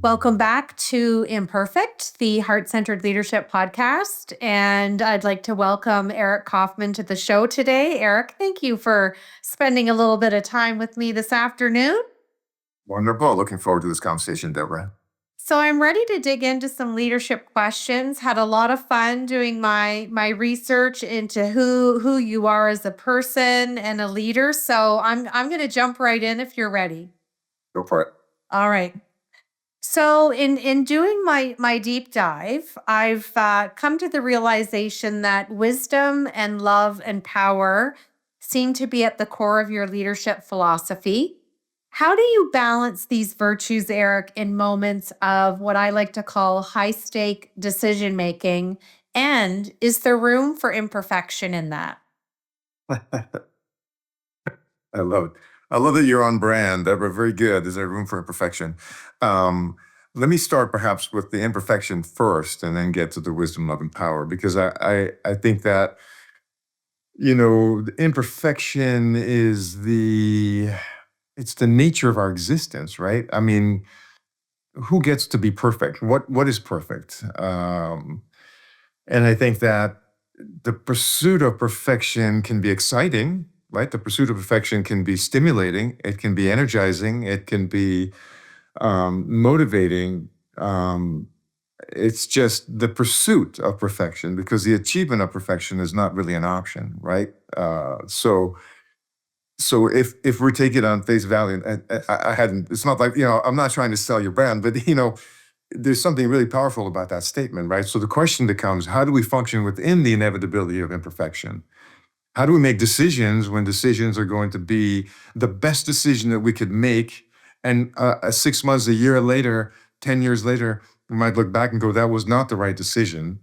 Welcome back to Imperfect, the Heart Centered Leadership Podcast. And I'd like to welcome Eric Kaufmann to the show today. Eric, thank you for spending a little bit of time with me this afternoon. Wonderful. Looking forward to this conversation, Deborah. So I'm ready to dig into some leadership questions. Had a lot of fun doing my research into who you are as a person and a leader. So I'm going to jump right in if you're ready. Go for it. All right. So in doing my deep dive, I've come to the realization that wisdom and love and power seem to be at the core of your leadership philosophy. How do you balance these virtues, Eric, in moments of what I like to call high stake decision making? And is there room for imperfection in that? I love it. I love that you're on brand, Deborah. Very good. Is there room for imperfection? Let me start perhaps with the imperfection first and then get to the wisdom, love, and power, because I think that, the imperfection is it's the nature of our existence, right? I mean, who gets to be perfect? What is perfect? And I think that the pursuit of perfection can be exciting, right? The pursuit of perfection can be stimulating. It can be energizing. It can be motivating. It's just the pursuit of perfection, because the achievement of perfection is not really an option, right? So if we take it on face value, and I hadn't, it's not like, I'm not trying to sell your brand, but there's something really powerful about that statement, right? So the question becomes, how do we function within the inevitability of imperfection? How do we make decisions when decisions are going to be the best decision that we could make? And 6 months, a year later, 10 years later, we might look back and go, that was not the right decision.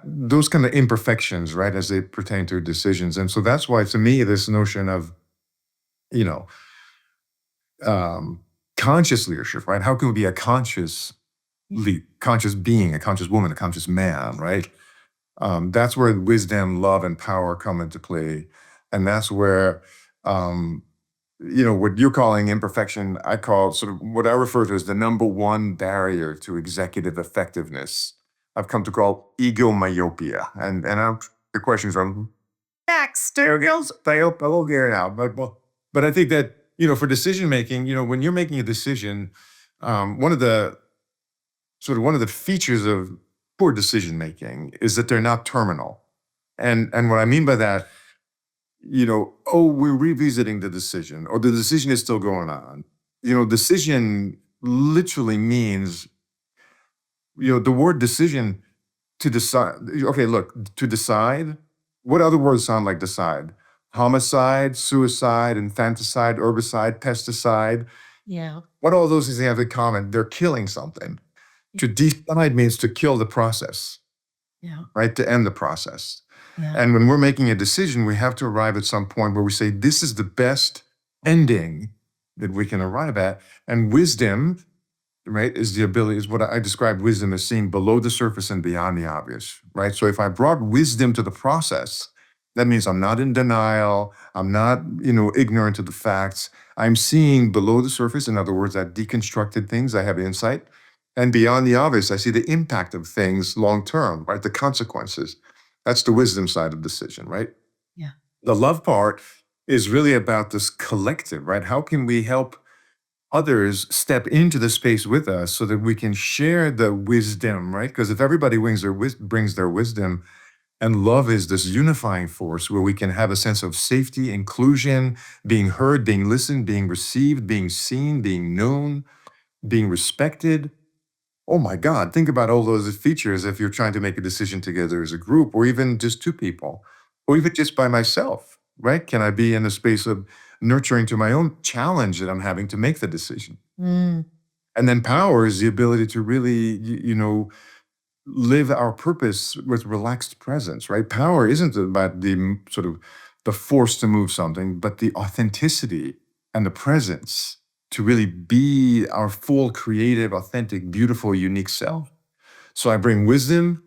Those kind of imperfections, right, as they pertain to decisions. And so that's why, to me, this notion of, conscious leadership, right? How can we be a conscious being, a conscious woman, a conscious man, right? That's where wisdom, love, and power come into play. And that's where, what you're calling imperfection, I call sort of what I refer to as the number one barrier to executive effectiveness. I've come to call egomyopia. And the questions are next, girls. I will get it out. But I think that, for decision making, when you're making a decision, one of the features of poor decision making is that they're not terminal. And what I mean by that, we're revisiting the decision, or the decision is still going on. Decision literally means, the word decision, to decide. Okay, look, to decide, what other words sound like decide? Homicide, suicide, infanticide, herbicide, pesticide. Yeah. What all those things have in common? They're killing something. To decide means to kill the process, right? To end the process. Yeah. And when we're making a decision, we have to arrive at some point where we say, this is the best ending that we can arrive at. And wisdom, right, is what I describe wisdom as seeing below the surface and beyond the obvious, right? So if I brought wisdom to the process, that means I'm not in denial. I'm not, ignorant of the facts. I'm seeing below the surface. In other words, I've deconstructed things. I have insight. And beyond the obvious, I see the impact of things long-term, right? The consequences. That's the wisdom side of decision, right? Yeah. The love part is really about this collective, right? How can we help others step into the space with us so that we can share the wisdom, right? Because if everybody brings their wisdom, and love is this unifying force where we can have a sense of safety, inclusion, being heard, being listened, being received, being seen, being known, being respected. Oh my God, think about all those features if you're trying to make a decision together as a group, or even just two people, or even just by myself, right? Can I be in a space of nurturing to my own challenge that I'm having to make the decision? Mm. And then power is the ability to really, live our purpose with relaxed presence, right? Power isn't about the sort of the force to move something, but the authenticity and the presence to really be our full, creative, authentic, beautiful, unique self. So I bring wisdom,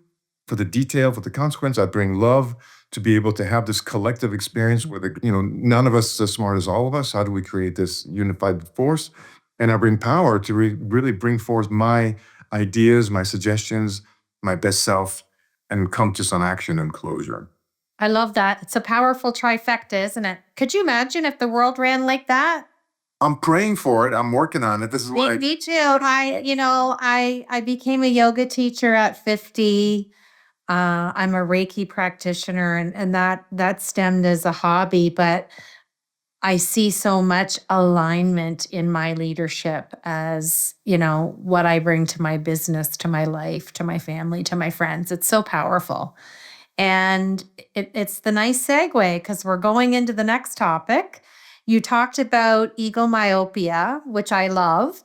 for the detail, for the consequence. I bring love to be able to have this collective experience where none of us is as smart as all of us. How do we create this unified force? And I bring power to really bring forth my ideas, my suggestions, my best self, and come to some action and closure. I love that. It's a powerful trifecta, isn't it? Could you imagine if the world ran like that? I'm praying for it. I'm working on it. This is Me, why. me too. I became a yoga teacher at 50. I'm a Reiki practitioner, and that stemmed as a hobby, but I see so much alignment in my leadership as, what I bring to my business, to my life, to my family, to my friends. It's so powerful. And it's the nice segue because we're going into the next topic. You talked about egomyopia, which I love,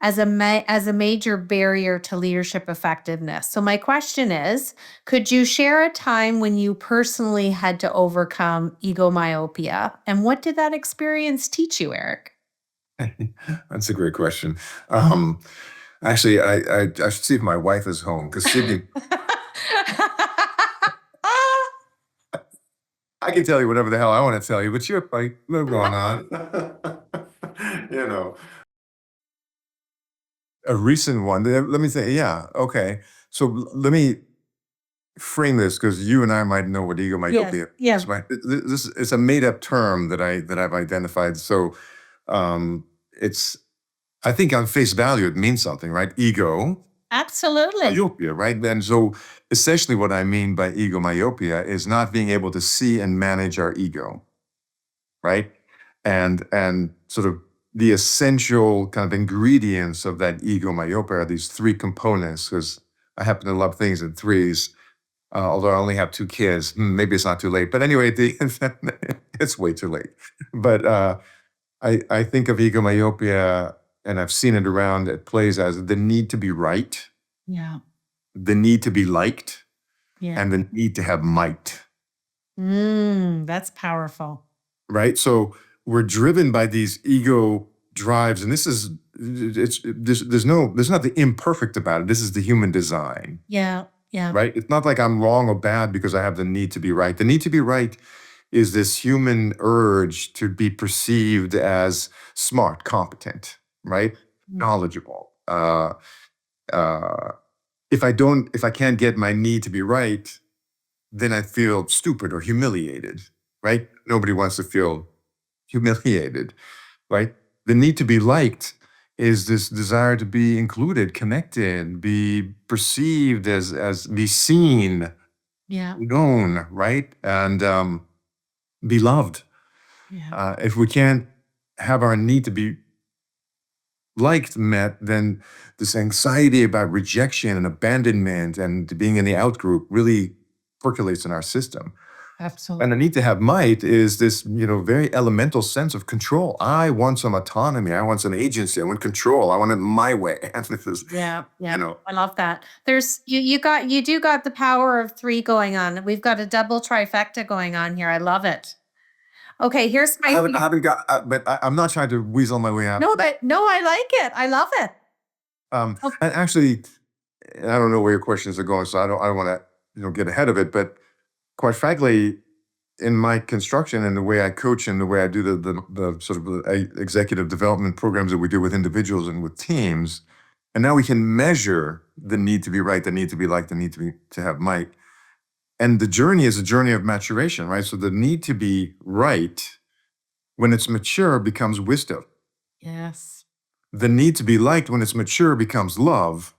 as as a major barrier to leadership effectiveness. So my question is, could you share a time when you personally had to overcome egomyopia, and what did that experience teach you, Eric? That's a great question. Actually, I should see if my wife is home because Sydney. I can tell you whatever the hell I want to tell you, but you're like, what's going on? you know, a recent one. Let me say, yeah, okay. So let me frame this because you and I might know what egomyopia Yes. is. Right? This is a made-up term that I've identified. So it's, I think on face value it means something, right? Ego. Absolutely. Myopia, right? And so essentially what I mean by egomyopia is not being able to see and manage our ego, right? And sort of the essential kind of ingredients of that egomyopia are these three components, because I happen to love things in threes, although I only have two kids. Maybe it's not too late. But anyway, it's way too late. But I think of egomyopia, and I've seen it around at plays as the need to be right, Yeah. the need to be liked, Yeah. and the need to have might, That's powerful. right? So we're driven by these ego drives, and there's nothing imperfect about it. This is the human design, Yeah. Yeah. right? It's not like I'm wrong or bad because I have the need to be right. The need to be right is this human urge to be perceived as smart, competent, right? Knowledgeable. If I can't get my need to be right, then I feel stupid or humiliated, right? Nobody wants to feel humiliated, right? The need to be liked is this desire to be included, connected, be perceived as be seen, Yeah. known, right? And be loved. Yeah. If we can't have our need to be liked met, then this anxiety about rejection and abandonment and being in the out group really percolates in our system. Absolutely. And the need to have might is this, very elemental sense of control. I want some autonomy. I want some agency. I want control. I want it my way. And this is, Yeah. Yeah. you know, I love that. There's you do got the power of three going on. We've got a double trifecta going on here. I love it. Okay, here's I my haven't got, but I'm not trying to weasel my way out. no, I like it. I love it. Oh, And actually, I don't know where your questions are going, so I don't want to, get ahead of it. But quite frankly, in my construction and the way I coach and the way I do the sort of executive development programs that we do with individuals and with teams, and now we can measure the need to be right, the need to be liked, the need to have might. And the journey is a journey of maturation, right? So the need to be right, when it's mature, becomes wisdom. yes. The need to be liked when it's mature becomes love,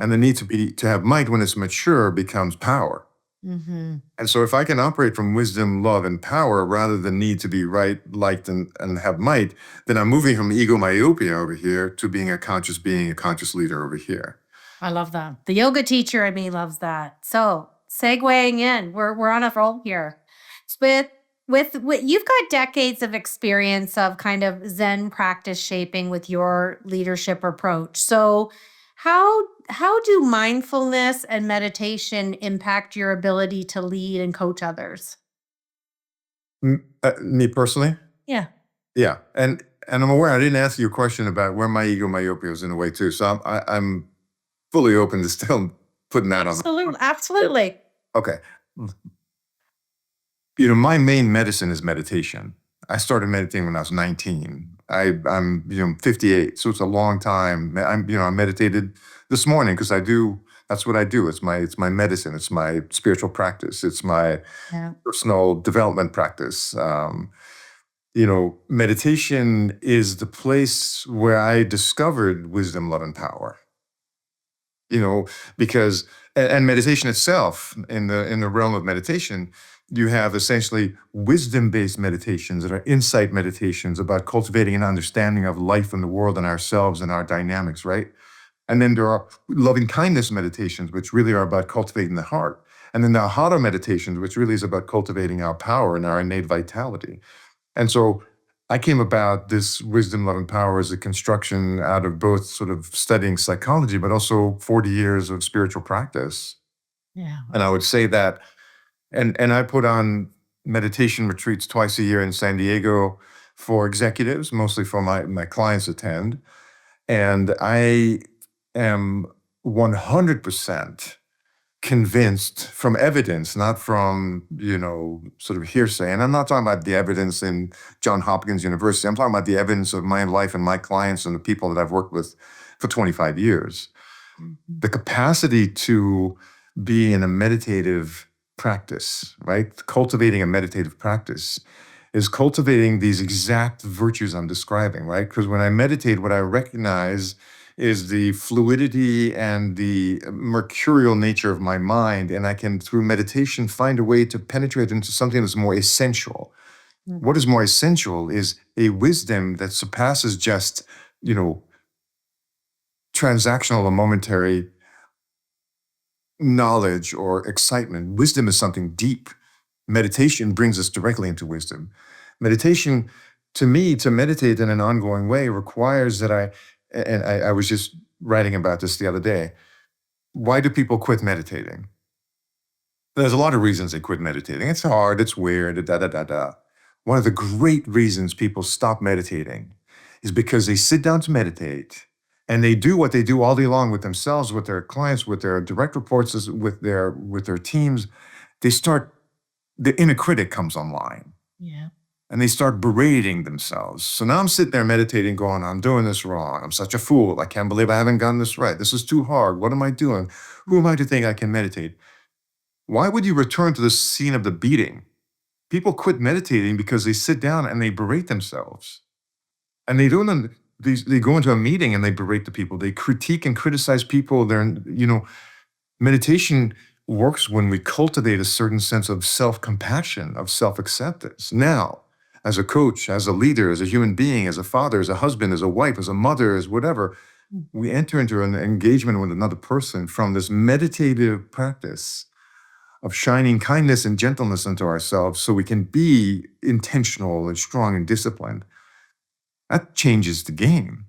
and the need to have might when it's mature becomes power. Mm-hmm. And so if I can operate from wisdom, love, and power rather than need to be right, liked, and have might, then I'm moving from egomyopia over here to being a conscious being, a conscious leader over here. I love that. The yoga teacher in me loves that. So segueing in, we're on a roll here. It's with you've got decades of experience of kind of Zen practice shaping with your leadership approach. So how do mindfulness and meditation impact your ability to lead and coach others? Me personally? Yeah. Yeah. And I'm aware I didn't ask you a question about where my egomyopia is in a way too. So I'm fully open to still putting that on. Absolutely. Absolutely. Okay. You know, my main medicine is meditation. I started meditating when I was 19. I'm 58, so it's a long time. I meditated this morning because that's what I do. It's my medicine. It's my spiritual practice. It's my Yeah. personal development practice. Meditation is the place where I discovered wisdom, love, and power. You know, because and meditation itself, in the realm of meditation, you have essentially wisdom-based meditations that are insight meditations about cultivating an understanding of life and the world and ourselves and our dynamics, right? And then there are loving kindness meditations, which really are about cultivating the heart. And then the Hatha meditations, which really is about cultivating our power and our innate vitality. And so I came about this wisdom, love, and power as a construction out of both sort of studying psychology, but also 40 years of spiritual practice. Yeah. And I would say that, and I put on meditation retreats twice a year in San Diego for executives, mostly for my clients attend. And I am 100% convinced from evidence, not from, sort of hearsay. And I'm not talking about the evidence in Johns Hopkins University. I'm talking about the evidence of my life and my clients and the people that I've worked with for 25 years. The capacity to be in a meditative practice, right? Cultivating a meditative practice is cultivating these exact virtues I'm describing, right? Because when I meditate, what I recognize is the fluidity and the mercurial nature of my mind. And I can, through meditation, find a way to penetrate into something that's more essential. What is more essential is a wisdom that surpasses just, transactional or momentary knowledge or excitement. Wisdom is something deep. Meditation brings us directly into wisdom. Meditation, to me, to meditate in an ongoing way requires that I was just writing about this the other day. Why do people quit meditating? There's a lot of reasons they quit meditating. It's hard, it's weird, da da da da. One of the great reasons people stop meditating is because they sit down to meditate and they do what they do all day long with themselves, with their clients, with their direct reports, with their teams. The inner critic comes online. Yeah. And they start berating themselves. So now I'm sitting there meditating, going, I'm doing this wrong. I'm such a fool. I can't believe I haven't gotten this right. This is too hard. What am I doing? Who am I to think I can meditate? Why would you return to the scene of the beating? People quit meditating because they sit down and they berate themselves. And they don't, they go into a meeting and they berate the people. They critique and criticize people. Meditation works when we cultivate a certain sense of self-compassion, of self-acceptance. Now, as a coach, as a leader, as a human being, as a father, as a husband, as a wife, as a mother, as whatever, we enter into an engagement with another person from this meditative practice of shining kindness and gentleness into ourselves so we can be intentional and strong and disciplined. That changes the game,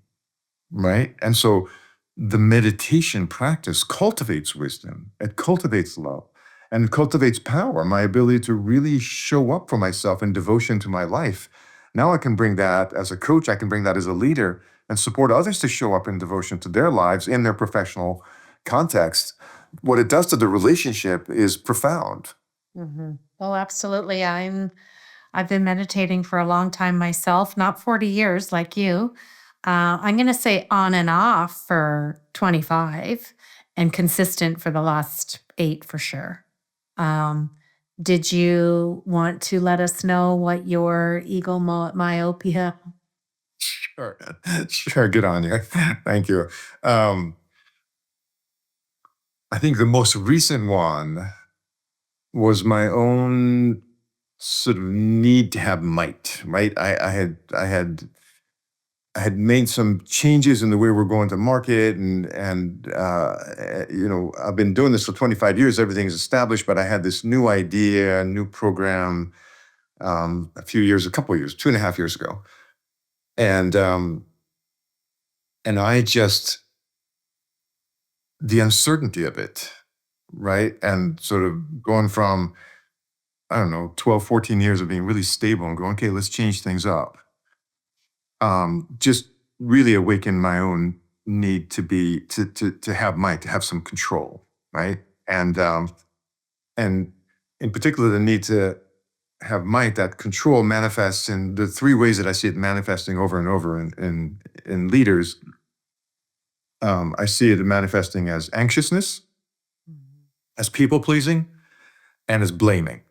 right? And so the meditation practice cultivates wisdom, it cultivates love, and it cultivates power, my ability to really show up for myself in devotion to my life. Now I can bring that as a coach, I can bring that as a leader and support others to show up in devotion to their lives in their professional context. What it does to the relationship is profound. Oh, absolutely. I've been meditating for a long time myself, not 40 years like you. I'm going to say on and off for 25 and consistent for the last 8 for sure. Um, did you want to let us know what your myopia? Sure, sure, good on you. Thank you. I think the most recent one was my own sort of need to have might, right? I had made some changes in the way we're going to market, and I've been doing this for 25 years. Everything's established, but I had this new idea, a new program, a couple of years, 2.5 years ago, and I just the uncertainty of it, right, and sort of going from, I don't know, 12, 14 years of being really stable and going, okay, let's change things up. Just really awakened my own need to have might, to have some control. right? And in particular, the need to have might, that control manifests in the three ways that I see it manifesting over and over in leaders. I see it manifesting as anxiousness, as people pleasing, and as blaming.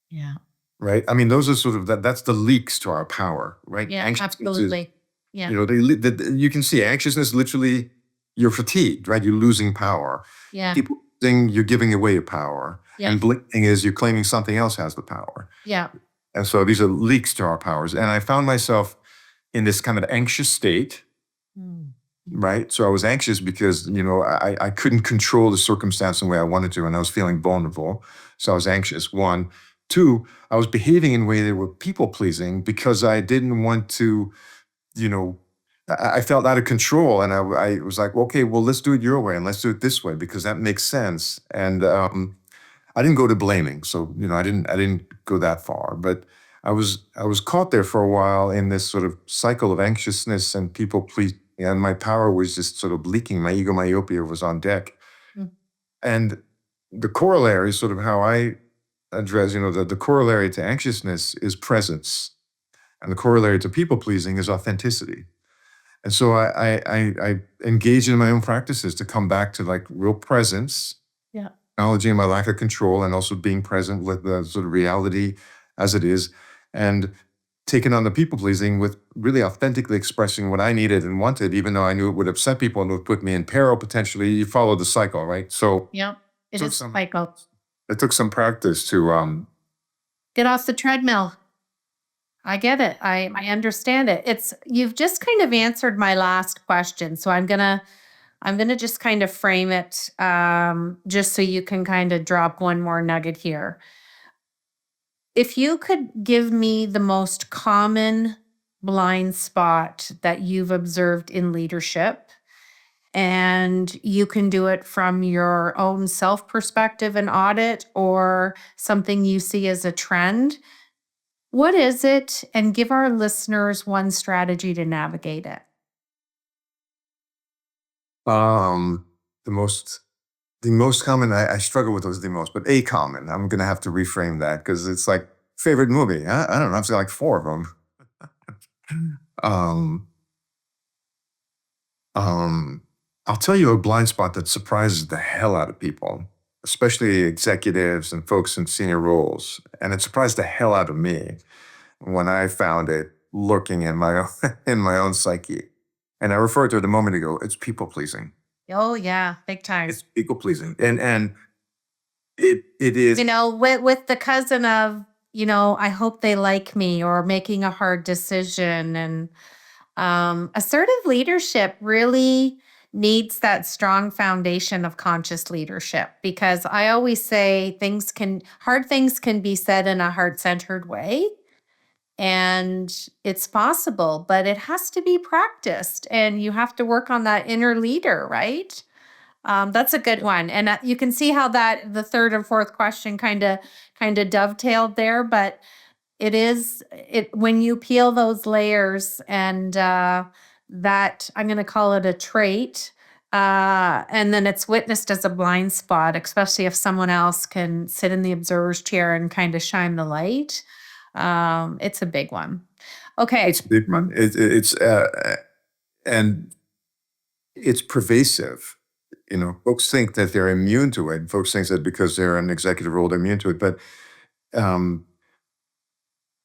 Yeah. Right? I mean, those are sort of that's the leaks to our power, right? Yeah, Anxiousness is, absolutely. Yeah. you can see anxiousness literally, you're fatigued, right? You're losing power. Yeah. People think you're giving away your power. Yeah. And blaming is you're claiming something else has the power. Yeah. And so these are leaks to our powers. And I found myself in this kind of anxious state, right? So I was anxious because, I couldn't control the circumstance the way I wanted to, and I was feeling vulnerable. So I was anxious, one. Two, I was behaving in a way that were people pleasing because I didn't want to, I felt out of control, and I was like, okay, well, let's do it your way and let's do it this way because that makes sense. And I didn't go to blaming, so I didn't go that far, but I was caught there for a while in this sort of cycle of anxiousness and people pleasing, and my power was just sort of leaking. My egomyopia was on deck, and the corollary, sort of how I address, the corollary to anxiousness is presence, and the corollary to people pleasing is authenticity. And so I engage in my own practices to come back to like real presence, Yeah. acknowledging my lack of control and also being present with the sort of reality as it is, and taking on the people pleasing with really authentically expressing what I needed and wanted, even though I knew it would upset people and would put me in peril potentially. You follow the cycle, right? So Yeah. It took is some cycle. it took some practice to Get off the treadmill. I get it. I understand it. You've just kind of answered my last question. So I'm gonna just kind of frame it just so you can kind of drop one more nugget here. If you could give me the most common blind spot that you've observed in leadership, and you can do it from your own self perspective and audit or something you see as a trend, what is it? And give our listeners one strategy to navigate it. um the most common, I struggle with those the most, but a common, I'm gonna have to reframe that because it's like favorite movie. I don't know, I've seen like four of them. um Um, I'll tell you a blind spot that surprises the hell out of people, especially executives and folks in senior roles. And it surprised the hell out of me when I found it lurking in my own, in my own psyche. And I referred to it a moment ago. It's people pleasing. Oh, yeah, big time. It's people pleasing, and it is. With the cousin of, I hope they like me or making a hard decision. And assertive leadership really needs that strong foundation of conscious leadership because I always say hard things can be said in a heart centered way. And it's possible, but it has to be practiced and you have to work on that inner leader, right? That's a good one. And you can see how that the third and fourth question kind of dovetailed there, but it when you peel those layers and that I'm going to call it a trait, and then it's witnessed as a blind spot, especially if someone else can sit in the observer's chair and kind of shine the light. It's a big one. Okay. It's a big one. And it's pervasive. Folks think that they're immune to it. Folks think that because they're in an executive role, they're immune to it. But um,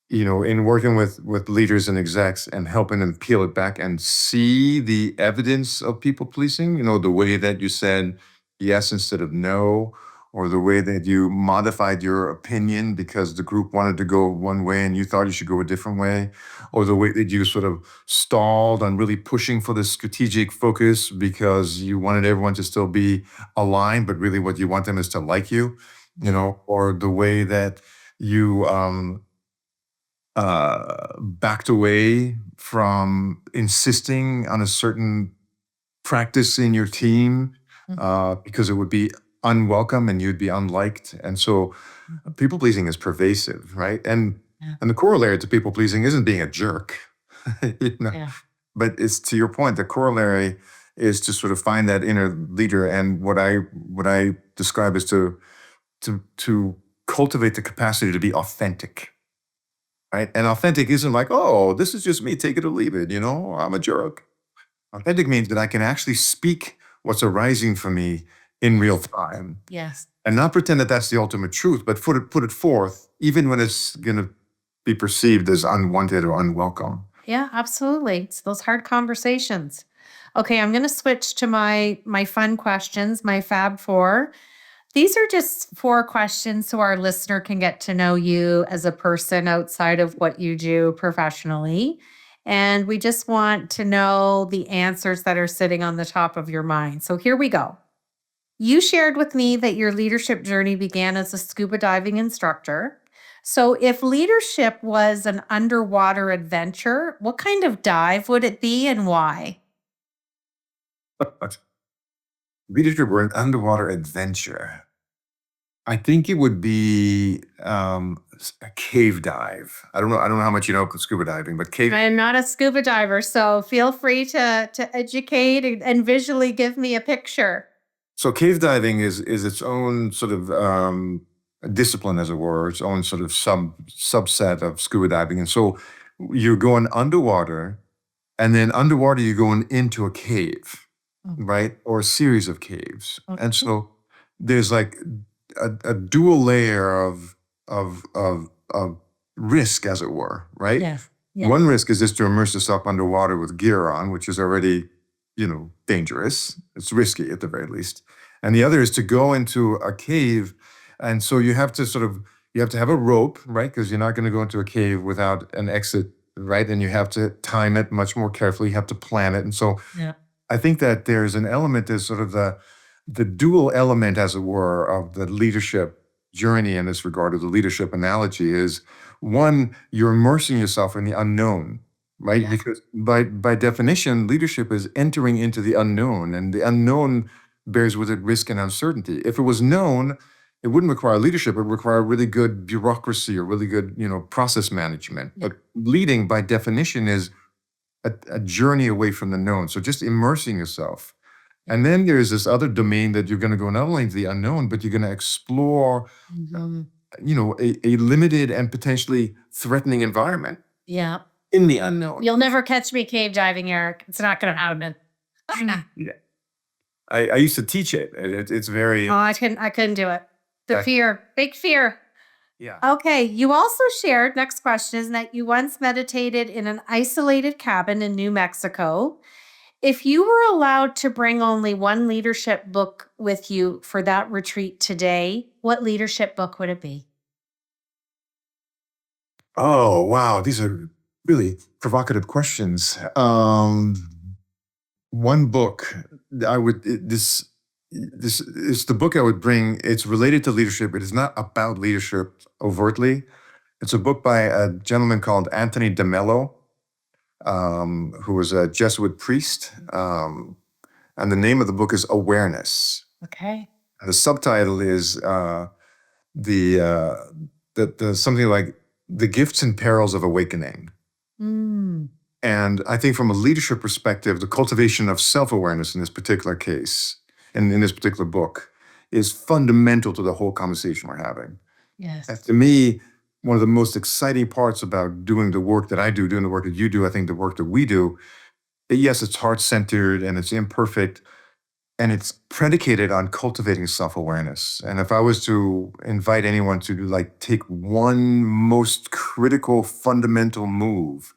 in working with leaders and execs and helping them peel it back and see the evidence of people pleasing, the way that you said yes instead of no, or the way that you modified your opinion because the group wanted to go one way and you thought you should go a different way, or the way that you sort of stalled on really pushing for the strategic focus because you wanted everyone to still be aligned, but really what you want them is to like you, or the way that you backed away from insisting on a certain practice in your team because it would be unwelcome and you'd be unliked. And so people pleasing is pervasive, right? And the corollary to people pleasing isn't being a jerk, Yeah. but it's to your point, the corollary is to sort of find that inner leader. And what I describe is to cultivate the capacity to be authentic, right? And authentic isn't like, oh, this is just me, take it or leave it, I'm a jerk. Authentic means that I can actually speak what's arising for me in real time Yes. and not pretend that that's the ultimate truth, but put it forth, even when it's going to be perceived as unwanted or unwelcome. Yeah, absolutely. It's those hard conversations. Okay, I'm going to switch to my fun questions, my Fab Four. These are just four questions so our listener can get to know you as a person outside of what you do professionally. And we just want to know the answers that are sitting on the top of your mind. So here we go. You shared with me that your leadership journey began as a scuba diving instructor. So, if leadership was an underwater adventure, what kind of dive would it be and why? Leadership or an underwater adventure. I think it would be a cave dive. I don't know how much you know about scuba diving, but cave. I am not a scuba diver, so feel free to educate and visually give me a picture. So cave diving is its own sort of discipline, as it were, its own sort of subset of scuba diving. And so you're going underwater, and then underwater you're going into a cave, Oh, right, or a series of caves. And okay. so there's like a dual layer of risk, as it were, right? Yes. Yes. One risk is just to immerse yourself underwater with gear on, which is already, dangerous. It's risky at the very least. And the other is to go into a cave. And so you have to have a rope, right? Because you're not going to go into a cave without an exit, right? And you have to time it much more carefully. You have to plan it. And so Yeah. I think that there's an element, there's sort of the dual element, as it were, of the leadership journey in this regard, of the leadership analogy is one, you're immersing yourself in the unknown, right? Yeah. Because by definition, leadership is entering into the unknown, and the unknown bears with it risk and uncertainty. If it was known, it wouldn't require leadership. It would require really good bureaucracy or really good, process management. Yeah. But leading, by definition, is a journey away from the known. So just immersing yourself. And then there's this other domain that you're going to go not only into the unknown, but you're going to explore, Mhm. a limited and potentially threatening environment Yeah. in the unknown. You'll never catch me cave diving, Eric. It's not going to happen. Yeah. I used to teach it. It's very, Oh, I couldn't do it. The uh, fear, big fear. yeah. Okay. You also shared, next question is that you once meditated in an isolated cabin in New Mexico. If you were allowed to bring only one leadership book with you for that retreat today, what leadership book would it be? Oh, wow. These are really provocative questions. One book I would, this is the book I would bring. It's related to leadership. It is not about leadership overtly. It's a book by a gentleman called Anthony DeMello, who was a Jesuit priest. And the name of the book is Awareness. Okay. And the subtitle is the, the something like The Gifts and Perils of Awakening. Mm. And I think from a leadership perspective, the cultivation of self-awareness in this particular case, in this particular book, is fundamental to the whole conversation we're having. Yes. And to me, one of the most exciting parts about doing the work that I do, doing the work that you do, I think the work that we do, yes, it's heart-centered and it's imperfect, and it's predicated on cultivating self-awareness. And if I was to invite anyone to take one most critical, fundamental move,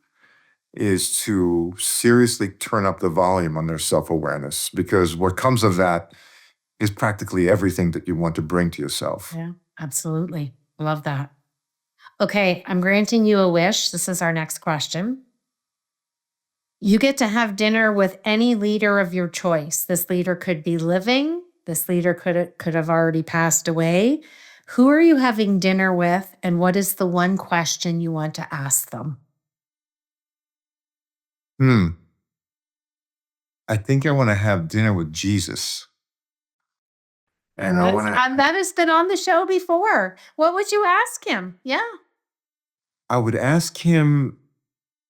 is to seriously turn up the volume on their self-awareness, because what comes of that is practically everything that you want to bring to yourself. Yeah, absolutely. Love that. Okay, I'm granting you a wish. This is our next question. You get to have dinner with any leader of your choice. This leader could be living. This leader could have already passed away. Who are you having dinner with, and what is the one question you want to ask them? Hmm. I think I want to have dinner with Jesus. And I want to, That has been on the show before. What would you ask him? Yeah. I would ask him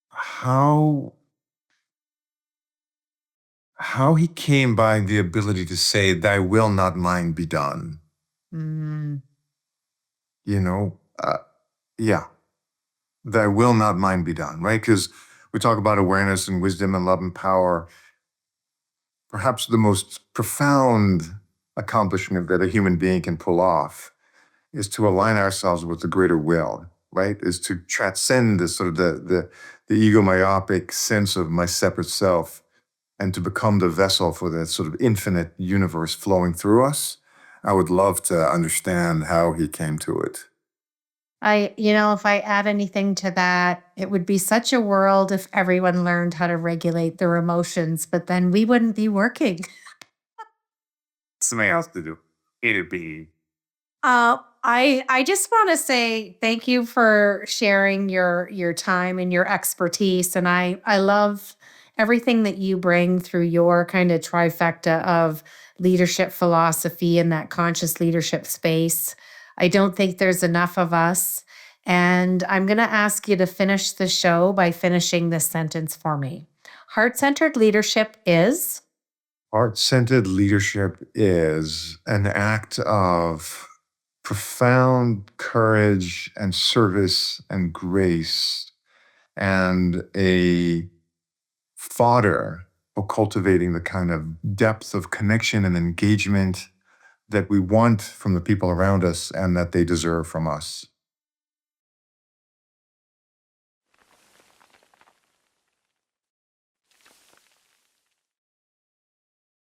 how how he came by the ability to say, "Thy will, not mine, be done." Mm. You know, yeah, "Thy will, not mine, be done." Right? Because we talk about awareness and wisdom and love and power. Perhaps the most profound accomplishment that a human being can pull off is to align ourselves with the greater will, right? Is to transcend this sort of the egomyopic sense of my separate self and to become the vessel for that sort of infinite universe flowing through us. I would love to understand how he came to it. If I add anything to that, it would be such a world if everyone learned how to regulate their emotions, but then we wouldn't be working. Something else to do. A to B. I just want to say thank you for sharing your time and your expertise, and I love everything that you bring through your kind of trifecta of leadership philosophy and that conscious leadership space. I don't think there's enough of us, and I'm going to ask you to finish the show by finishing this sentence for me. Heart-centered leadership is. Heart centered leadership is an act of profound courage and service and grace and a fodder for cultivating the kind of depth of connection and engagement that we want from the people around us and that they deserve from us.